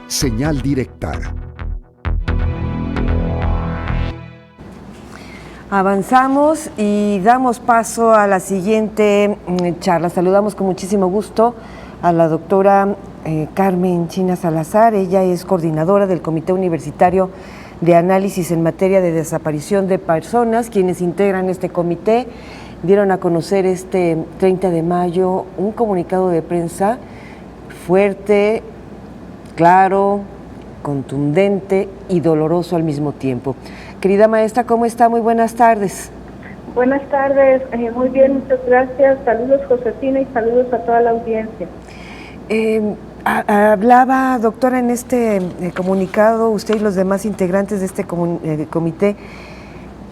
Señal directa. Avanzamos y damos paso a la siguiente charla. Saludamos con muchísimo gusto a la doctora Carmen China Salazar. Ella es coordinadora del Comité Universitario de Análisis en Materia de Desaparición de Personas. Quienes integran este comité dieron a conocer este 30 de mayo un comunicado de prensa fuerte, claro, contundente y doloroso al mismo tiempo. Querida maestra, ¿cómo está? Muy buenas tardes. Buenas tardes, muy bien, muchas gracias. Saludos, Josefina, y saludos a toda la audiencia. Hablaba, doctora, en este comunicado, usted y los demás integrantes de este comité,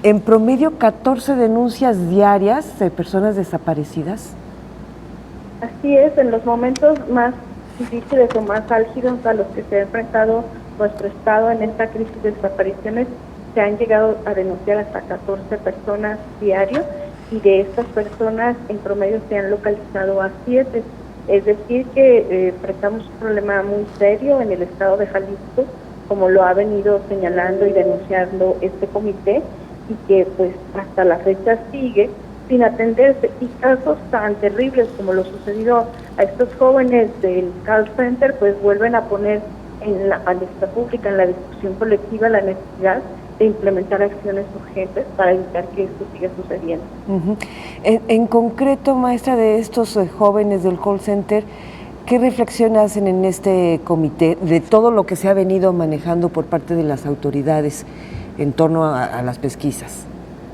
en promedio 14 denuncias diarias de personas desaparecidas. Así es, en los momentos más difíciles o más álgidos a los que se ha enfrentado nuestro Estado en esta crisis de desapariciones, se han llegado a denunciar hasta 14 personas diarios, y de estas personas en promedio se han localizado a 7. Es decir, que enfrentamos un problema muy serio en el estado de Jalisco, como lo ha venido señalando y denunciando este comité, y que pues hasta la fecha sigue sin atenderse, y casos tan terribles como lo sucedido a estos jóvenes del call center pues vuelven a poner en la palestra pública, en la discusión colectiva, la necesidad de implementar acciones urgentes para evitar que esto siga sucediendo. En concreto, maestra, de estos jóvenes del call center, ¿qué reflexión hacen en este comité de todo lo que se ha venido manejando por parte de las autoridades en torno a las pesquisas?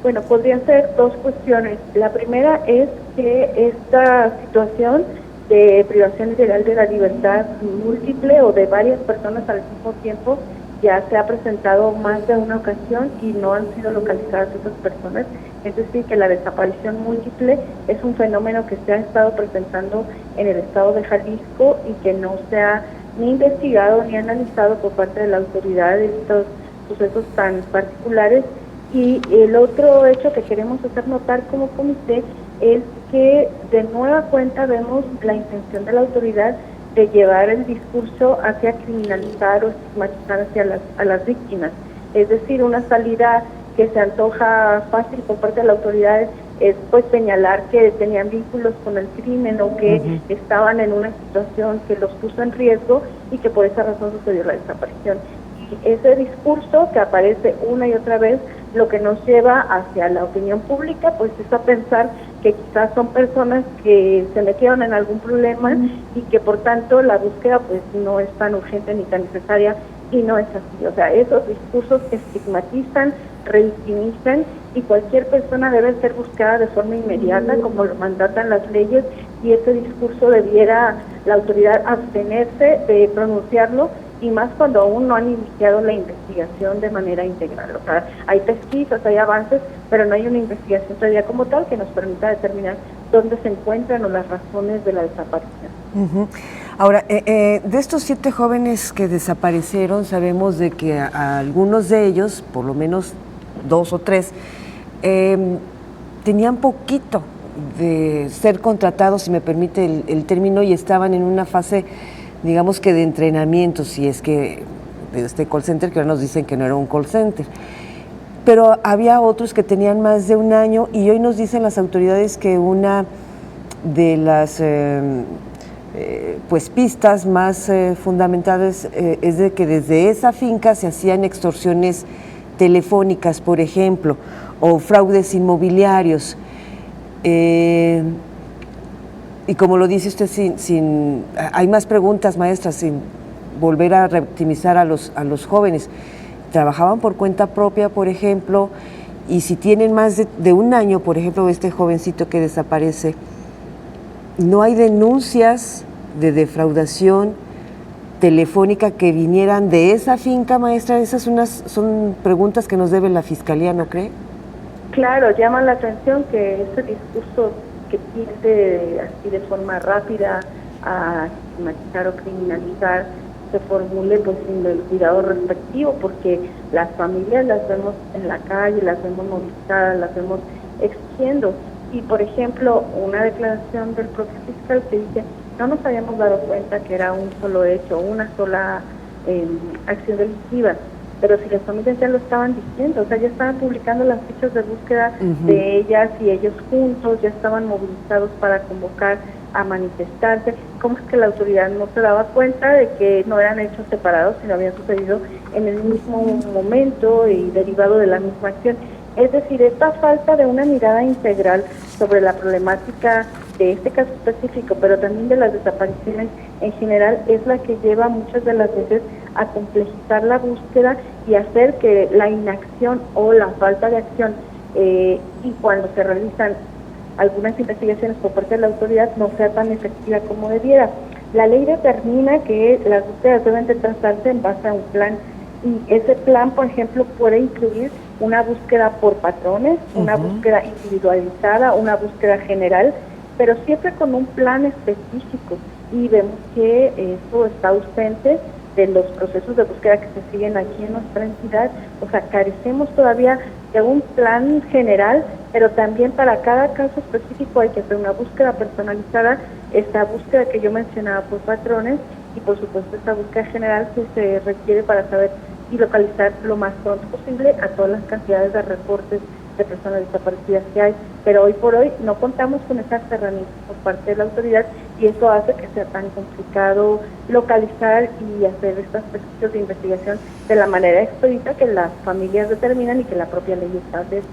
Bueno, podrían ser dos cuestiones. La primera es que esta situación de privación ilegal de la libertad múltiple o de varias personas al mismo tiempo ya se ha presentado más de una ocasión y no han sido localizadas esas personas. Es decir, que la desaparición múltiple es un fenómeno que se ha estado presentando en el estado de Jalisco y que no se ha ni investigado ni analizado por parte de la autoridad de estos sucesos tan particulares. Y el otro hecho que queremos hacer notar como comité es que de nueva cuenta vemos la intención de la autoridad de llevar el discurso hacia criminalizar o estigmatizar a las víctimas. Es decir, una salida que se antoja fácil por parte de la autoridad es pues señalar que tenían vínculos con el crimen o que estaban en una situación que los puso en riesgo y que por esa razón sucedió la desaparición. Y ese discurso que aparece una y otra vez lo que nos lleva hacia la opinión pública pues es a pensar que quizás son personas que se metieron en algún problema y que por tanto la búsqueda pues no es tan urgente ni tan necesaria, y no es así. O sea, esos discursos estigmatizan, revictimizan, y cualquier persona debe ser buscada de forma inmediata como lo mandatan las leyes, y ese discurso debiera la autoridad abstenerse de pronunciarlo, y más cuando aún no han iniciado la investigación de manera integral. O sea, hay pesquisas, hay avances, pero no hay una investigación todavía como tal que nos permita determinar dónde se encuentran o las razones de la desaparición. Ahora, de estos 7 jóvenes que desaparecieron, sabemos de que a algunos de ellos, por lo menos 2 o 3, tenían poquito de ser contratados, si me permite el término, y estaban en una fase, digamos que de entrenamiento, si es que de este call center, que ahora nos dicen que no era un call center. Pero había otros que tenían más de un año, y hoy nos dicen las autoridades que una de las pues pistas más fundamentadas es de que desde esa finca se hacían extorsiones telefónicas, por ejemplo, o fraudes inmobiliarios. Y como lo dice usted, hay más preguntas, maestra, sin volver a revictimizar a los jóvenes. Trabajaban por cuenta propia, por ejemplo, y si tienen más de un año, por ejemplo, este jovencito que desaparece, no hay denuncias de defraudación telefónica que vinieran de esa finca, maestra. Esas son preguntas que nos debe la Fiscalía, ¿no cree? Claro, llama la atención que ese discurso que tiende así de forma rápida a estigmatizar o criminalizar se formule pues sin el cuidado respectivo, porque las familias las vemos en la calle, las vemos movilizadas, las vemos exigiendo. Y por ejemplo, una declaración del propio fiscal que dice: no nos habíamos dado cuenta que era un solo hecho, una sola acción delictiva. Pero si las familias ya lo estaban diciendo, o sea, ya estaban publicando las fichas de búsqueda de ellas y ellos juntos, ya estaban movilizados para convocar a manifestarse, ¿cómo es que la autoridad no se daba cuenta de que no eran hechos separados, sino habían sucedido en el mismo momento y derivado de la misma acción? Es decir, esta falta de una mirada integral sobre la problemática de este caso específico, pero también de las desapariciones en general, es la que lleva muchas de las veces a complejizar la búsqueda y hacer que la inacción o la falta de acción y cuando se realizan algunas investigaciones por parte de la autoridad no sea tan efectiva como debiera. La ley determina que las búsquedas deben de trazarse en base a un plan y ese plan, por ejemplo, puede incluir una búsqueda por patrones, una búsqueda individualizada, una búsqueda general, pero siempre con un plan específico, y vemos que eso está ausente de los procesos de búsqueda que se siguen aquí en nuestra entidad. O sea, carecemos todavía de un plan general, pero también para cada caso específico hay que hacer una búsqueda personalizada, esta búsqueda que yo mencionaba por patrones y por supuesto esta búsqueda general que se requiere para saber y localizar lo más pronto posible a todas las cantidades de reportes de personas desaparecidas que hay, pero hoy por hoy no contamos con esas herramientas por parte de la autoridad y eso hace que sea tan complicado localizar y hacer estos ejercicios de investigación de la manera expedita que las familias determinan y que la propia ley establece.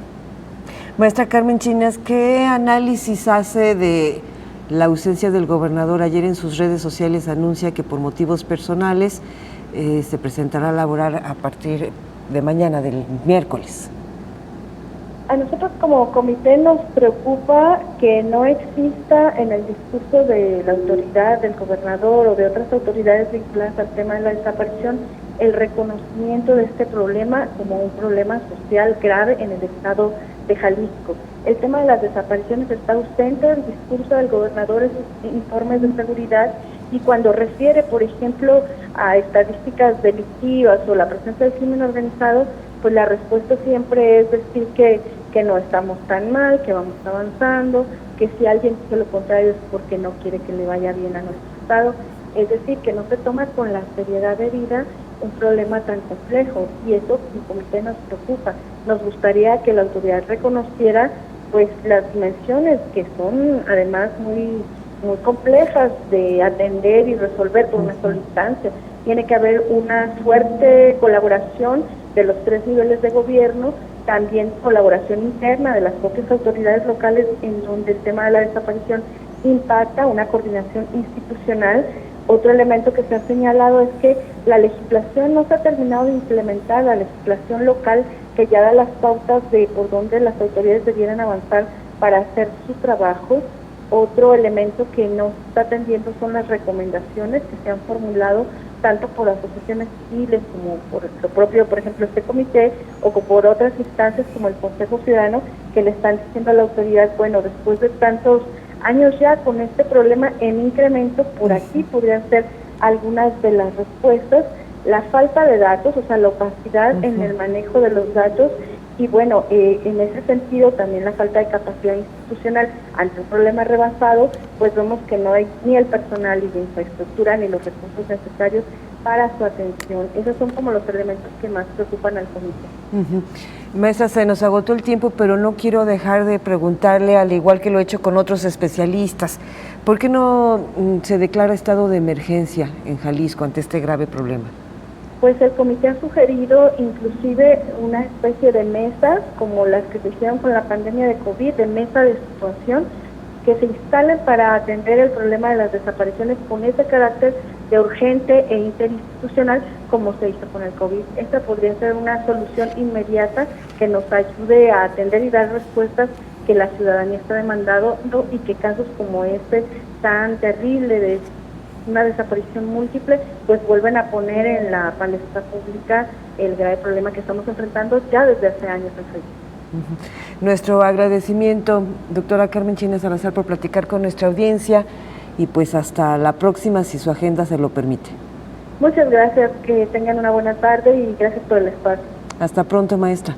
Maestra Carmen Chinas, ¿qué análisis hace de la ausencia del gobernador? Ayer en sus redes sociales anuncia que por motivos personales se presentará a laborar a partir de mañana, del miércoles. A nosotros como comité nos preocupa que no exista en el discurso de la autoridad, del gobernador o de otras autoridades vinculadas al tema de la desaparición, el reconocimiento de este problema como un problema social grave en el estado de Jalisco. El tema de las desapariciones está ausente del discurso del gobernador en sus informes de seguridad y cuando refiere, por ejemplo, a estadísticas delictivas o la presencia del crimen organizado, pues la respuesta siempre es decir que no estamos tan mal, que vamos avanzando, que si alguien dice lo contrario es porque no quiere que le vaya bien a nuestro estado, es decir, que no se toma con la seriedad debida un problema tan complejo y eso como comité nos preocupa. Nos gustaría que la autoridad reconociera pues las dimensiones que son además muy complejas de atender y resolver por una sola instancia. Tiene que haber una fuerte colaboración de los 3 niveles de gobierno, también colaboración interna de las propias autoridades locales en donde el tema de la desaparición impacta, una coordinación institucional. Otro elemento que se ha señalado es que la legislación no se ha terminado de implementar, la legislación local que ya da las pautas de por dónde las autoridades debieran avanzar para hacer su trabajo. Otro elemento que no se está atendiendo son las recomendaciones que se han formulado tanto por asociaciones civiles como por lo propio, por ejemplo, este comité, o por otras instancias como el Consejo Ciudadano, que le están diciendo a la autoridad, bueno, después de tantos años ya con este problema en incremento, por aquí podrían ser algunas de las respuestas, la falta de datos, o sea, la opacidad en el manejo de los datos, y bueno, en ese sentido también la falta de capacidad institucional ante un problema rebasado, pues vemos que no hay ni el personal ni la infraestructura ni los recursos necesarios para su atención. Esos son como los elementos que más preocupan al comité. Maestra, se nos agotó el tiempo, pero no quiero dejar de preguntarle, al igual que lo he hecho con otros especialistas, ¿por qué no se declara estado de emergencia en Jalisco ante este grave problema? Pues el comité ha sugerido inclusive una especie de mesas, como las que se hicieron con la pandemia de COVID, de mesa de situación, que se instalen para atender el problema de las desapariciones con ese carácter de urgente e interinstitucional como se hizo con el COVID. Esta podría ser una solución inmediata que nos ayude a atender y dar respuestas que la ciudadanía está demandando y que casos como este tan terrible de una desaparición múltiple, pues vuelven a poner en la palestra pública el grave problema que estamos enfrentando ya desde hace años en Jalisco. Nuestro agradecimiento, doctora Carmen Chinas Salazar, por platicar con nuestra audiencia y pues hasta la próxima, si su agenda se lo permite. Muchas gracias, que tengan una buena tarde y gracias por el espacio. Hasta pronto, maestra.